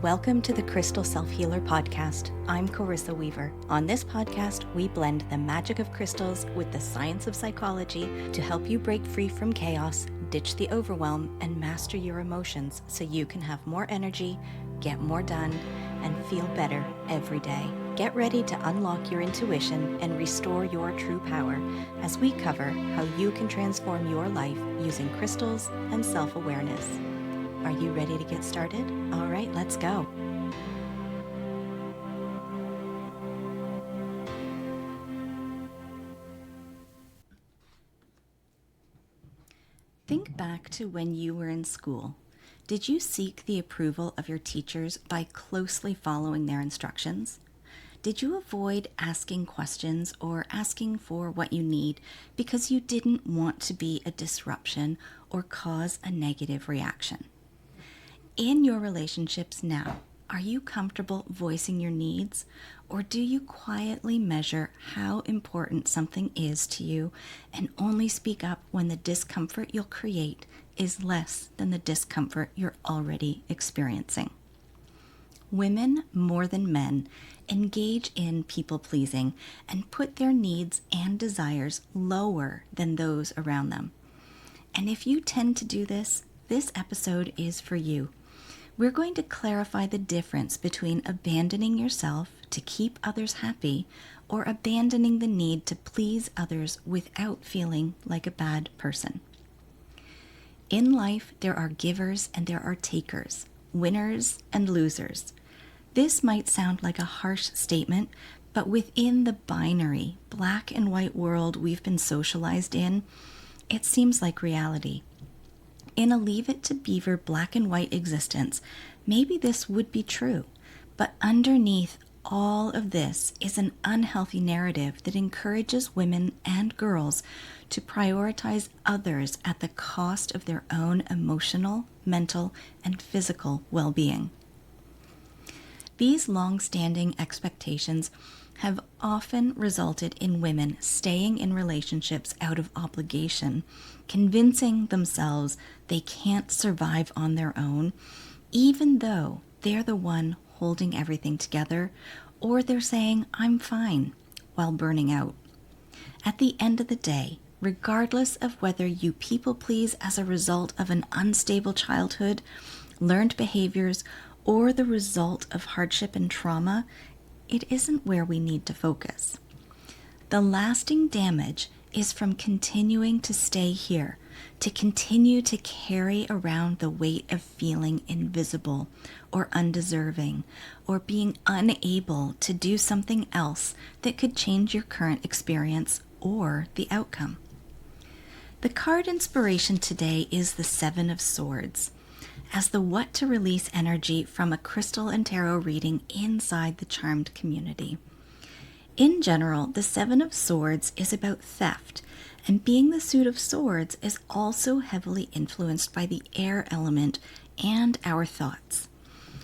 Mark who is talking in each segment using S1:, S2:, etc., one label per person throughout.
S1: Welcome to the Crystal Self-Healer Podcast. I'm Carissa Weaver. On this podcast, we blend the magic of crystals with the science of psychology to help you break free from chaos, ditch the overwhelm, and master your emotions so you can have more energy, get more done, and feel better every day. Get ready to unlock your intuition and restore your true power as we cover how you can transform your life using crystals and self-awareness. Are you ready to get started? All right, let's go. Think back to when you were in school. Did you seek the approval of your teachers by closely following their instructions? Did you avoid asking questions or asking for what you need because you didn't want to be a disruption or cause a negative reaction? In your relationships now, are you comfortable voicing your needs, or do you quietly measure how important something is to you and only speak up when the discomfort you'll create is less than the discomfort you're already experiencing? Women, more than men, engage in people-pleasing and put their needs and desires lower than those around them. And if you tend to do this, this episode is for you. We're going to clarify the difference between abandoning yourself to keep others happy or abandoning the need to please others without feeling like a bad person. In life, there are givers and there are takers, winners and losers. This might sound like a harsh statement, but within the binary, black and white world we've been socialized in, it seems like reality. In a Leave It to Beaver black and white existence, maybe this would be true, but underneath all of this is an unhealthy narrative that encourages women and girls to prioritize others at the cost of their own emotional, mental, and physical well-being. These long-standing expectations have often resulted in women staying in relationships out of obligation, convincing themselves they can't survive on their own, even though they're the one holding everything together, or they're saying, "I'm fine," while burning out. At the end of the day, regardless of whether you people please as a result of an unstable childhood, learned behaviors, or the result of hardship and trauma, it isn't where we need to focus. The lasting damage is from continuing to stay here, to continue to carry around the weight of feeling invisible or undeserving, or being unable to do something else that could change your current experience or the outcome. The card inspiration today is the Seven of Swords, as the What to Release energy from a crystal and tarot reading inside the Charmed community. In general, the Seven of Swords is about theft, and being the suit of swords is also heavily influenced by the air element and our thoughts.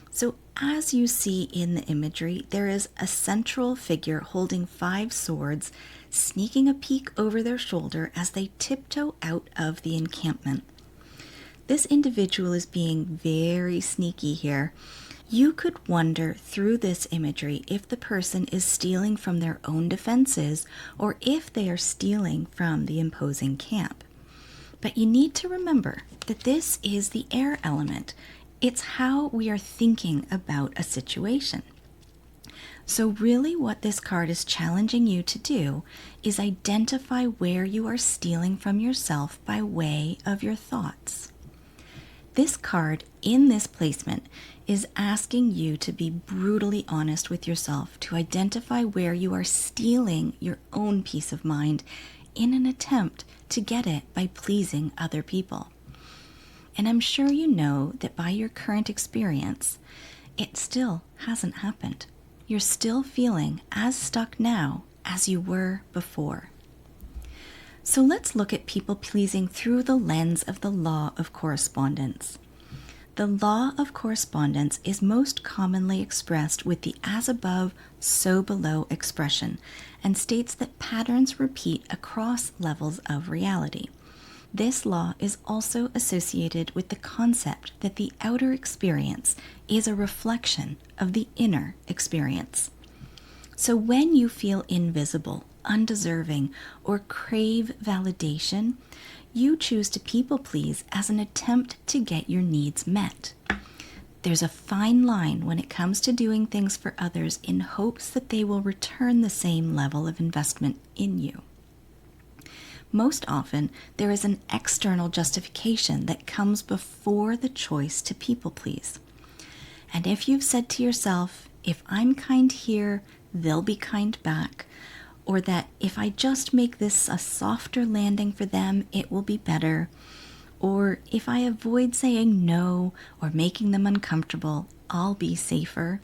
S1: So as you see in the imagery, there is a central figure holding 5 swords, sneaking a peek over their shoulder as they tiptoe out of the encampment. This individual is being very sneaky here. You could wonder through this imagery if the person is stealing from their own defenses or if they are stealing from the imposing camp. But you need to remember that this is the air element. It's how we are thinking about a situation. So really what this card is challenging you to do is identify where you are stealing from yourself by way of your thoughts. This card in this placement is asking you to be brutally honest with yourself to identify where you are stealing your own peace of mind in an attempt to get it by pleasing other people. And I'm sure you know that by your current experience, it still hasn't happened. You're still feeling as stuck now as you were before. So let's look at people-pleasing through the lens of the law of correspondence. The law of correspondence is most commonly expressed with the as above, so below expression, and states that patterns repeat across levels of reality. This law is also associated with the concept that the outer experience is a reflection of the inner experience. So when you feel invisible, undeserving, or crave validation, you choose to people please as an attempt to get your needs met. There's a fine line when it comes to doing things for others in hopes that they will return the same level of investment in you. Most often, there is an external justification that comes before the choice to people please. And if you've said to yourself, if I'm kind here, they'll be kind back, or that if I just make this a softer landing for them, it will be better, or if I avoid saying no or making them uncomfortable, I'll be safer.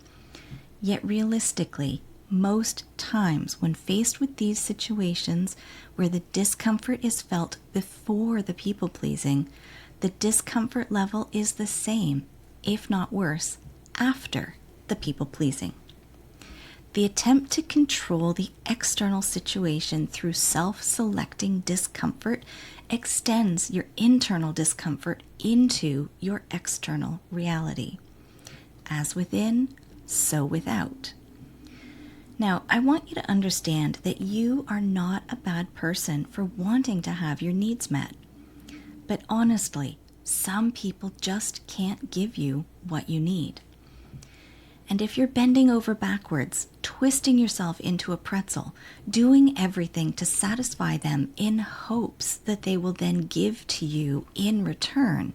S1: Yet realistically, most times when faced with these situations where the discomfort is felt before the people-pleasing, the discomfort level is the same, if not worse, after the people-pleasing. The attempt to control the external situation through self-selecting discomfort extends your internal discomfort into your external reality. As within, so without. Now, I want you to understand that you are not a bad person for wanting to have your needs met. But honestly, some people just can't give you what you need. And if you're bending over backwards, twisting yourself into a pretzel, doing everything to satisfy them in hopes that they will then give to you in return,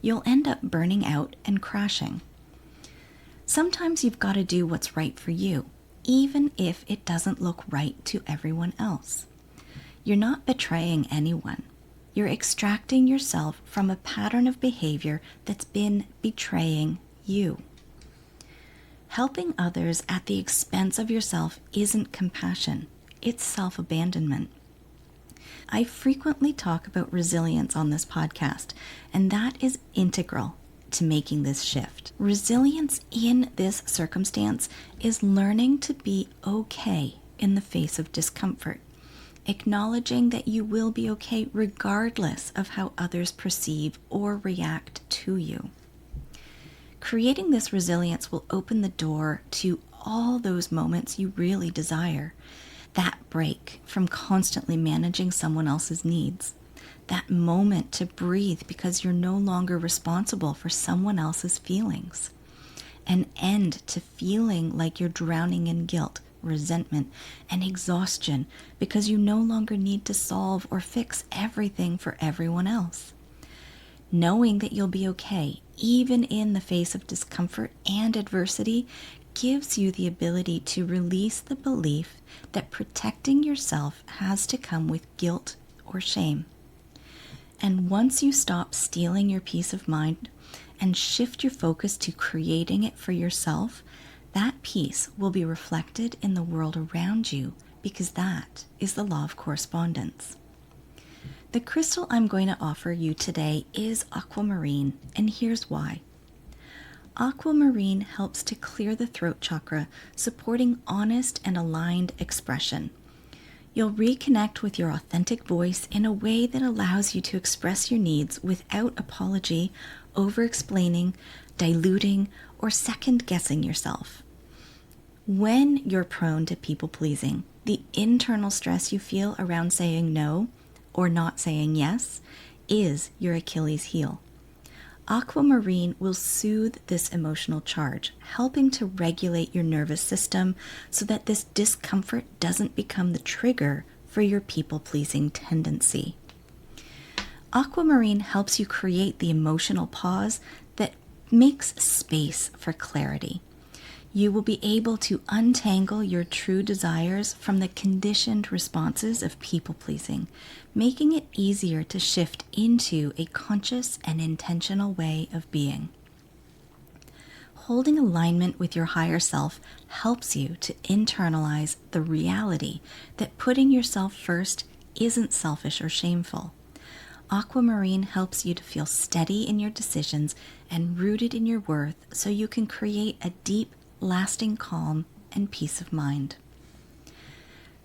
S1: you'll end up burning out and crashing. Sometimes you've got to do what's right for you, even if it doesn't look right to everyone else. You're not betraying anyone. You're extracting yourself from a pattern of behavior that's been betraying you. Helping others at the expense of yourself isn't compassion, it's self-abandonment. I frequently talk about resilience on this podcast, and that is integral to making this shift. Resilience in this circumstance is learning to be okay in the face of discomfort, acknowledging that you will be okay regardless of how others perceive or react to you. Creating this resilience will open the door to all those moments you really desire. That break from constantly managing someone else's needs. That moment to breathe because you're no longer responsible for someone else's feelings. An end to feeling like you're drowning in guilt, resentment, and exhaustion because you no longer need to solve or fix everything for everyone else. Knowing that you'll be okay, even in the face of discomfort and adversity, gives you the ability to release the belief that protecting yourself has to come with guilt or shame. And once you stop stealing your peace of mind and shift your focus to creating it for yourself, that peace will be reflected in the world around you because that is the law of correspondence. The crystal I'm going to offer you today is Aquamarine, and here's why. Aquamarine helps to clear the throat chakra, supporting honest and aligned expression. You'll reconnect with your authentic voice in a way that allows you to express your needs without apology, over-explaining, diluting, or second-guessing yourself. When you're prone to people-pleasing, the internal stress you feel around saying no or not saying yes is your Achilles heel. Aquamarine will soothe this emotional charge, helping to regulate your nervous system so that this discomfort doesn't become the trigger for your people-pleasing tendency. Aquamarine helps you create the emotional pause that makes space for clarity. You will be able to untangle your true desires from the conditioned responses of people-pleasing, making it easier to shift into a conscious and intentional way of being. Holding alignment with your higher self helps you to internalize the reality that putting yourself first isn't selfish or shameful. Aquamarine helps you to feel steady in your decisions and rooted in your worth so you can create a deep, lasting calm and peace of mind.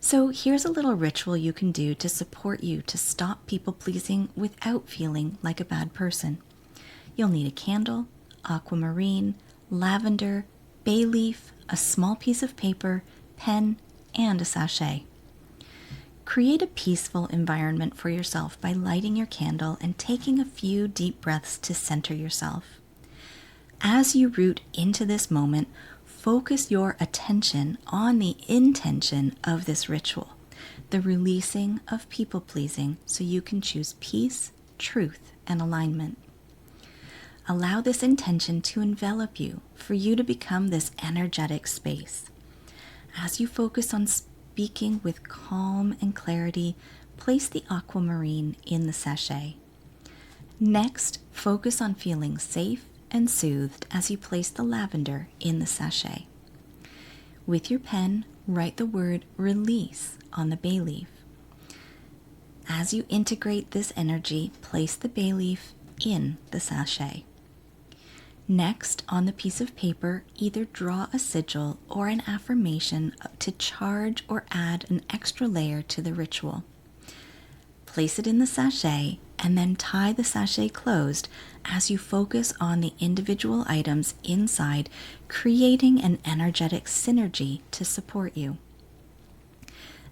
S1: So here's a little ritual you can do to support you to stop people-pleasing without feeling like a bad person. You'll need a candle, aquamarine, lavender, bay leaf, a small piece of paper, pen, and a sachet. Create a peaceful environment for yourself by lighting your candle and taking a few deep breaths to center yourself. As you root into this moment, focus your attention on the intention of this ritual, the releasing of people-pleasing so you can choose peace, truth, and alignment. Allow this intention to envelop you for you to become this energetic space. As you focus on speaking with calm and clarity, place the aquamarine in the sachet. Next, focus on feeling safe and soothed as you place the lavender in the sachet. With your pen, write the word release on the bay leaf. As you integrate this energy, place the bay leaf in the sachet. Next, on the piece of paper, either draw a sigil or an affirmation to charge or add an extra layer to the ritual. Place it in the sachet and then tie the sachet closed as you focus on the individual items inside, creating an energetic synergy to support you.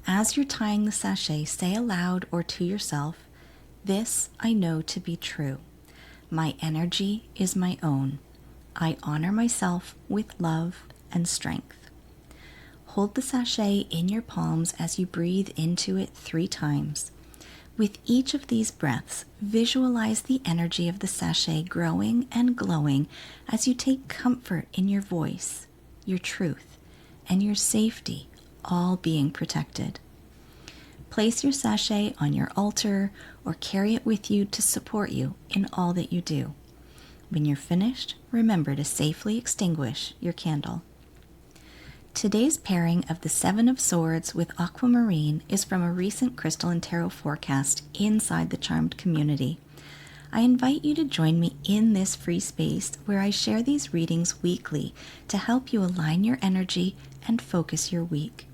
S1: As you're tying the sachet, say aloud or to yourself, "This I know to be true. My energy is my own. I honor myself with love and strength." Hold the sachet in your palms as you breathe into it 3 times. With each of these breaths, visualize the energy of the sachet growing and glowing as you take comfort in your voice, your truth, and your safety, all being protected. Place your sachet on your altar or carry it with you to support you in all that you do. When you're finished, remember to safely extinguish your candle. Today's pairing of the 7 of Swords with Aquamarine is from a recent crystal and tarot forecast inside the Charmed community. I invite you to join me in this free space where I share these readings weekly to help you align your energy and focus your week.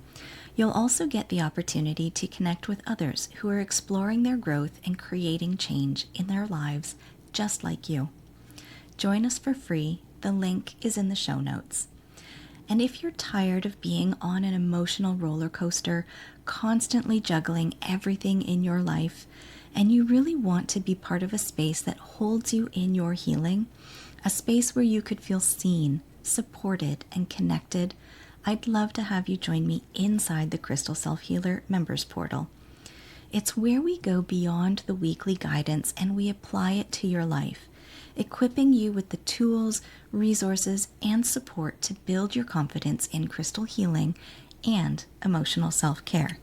S1: You'll also get the opportunity to connect with others who are exploring their growth and creating change in their lives just like you. Join us for free. The link is in the show notes. And if you're tired of being on an emotional roller coaster, constantly juggling everything in your life, and you really want to be part of a space that holds you in your healing, a space where you could feel seen, supported, and connected, I'd love to have you join me inside the Crystal Self-Healer members portal. It's where we go beyond the weekly guidance and we apply it to your life, equipping you with the tools, resources, and support to build your confidence in crystal healing and emotional self-care.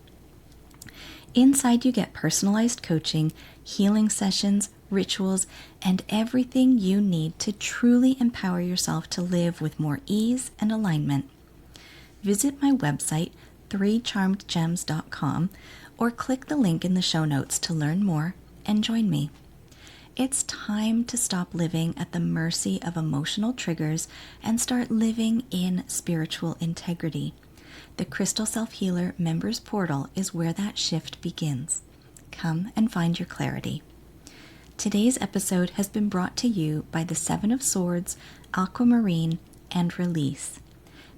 S1: Inside, you get personalized coaching, healing sessions, rituals, and everything you need to truly empower yourself to live with more ease and alignment. Visit my website, 3charmedgems.com, or click the link in the show notes to learn more and join me. It's time to stop living at the mercy of emotional triggers and start living in spiritual integrity. The Crystal Self-Healer Members Portal is where that shift begins. Come and find your clarity. Today's episode has been brought to you by the 7 of Swords, Aquamarine, and Release.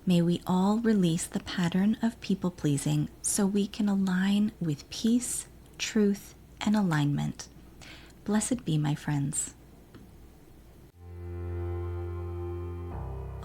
S1: May we all release the pattern of people-pleasing so we can align with peace, truth, and alignment. Blessed be, my friends.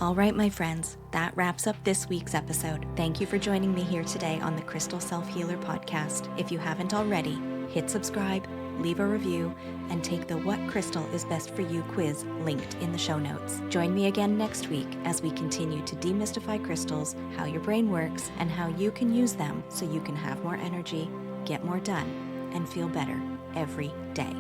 S1: All right, my friends, that wraps up this week's episode. Thank you for joining me here today on the Crystal Self-Healer podcast. If you haven't already, hit subscribe, leave a review, and take the What Crystal is Best for You quiz linked in the show notes. Join me again next week as we continue to demystify crystals, how your brain works, and how you can use them so you can have more energy, get more done, and feel better every day.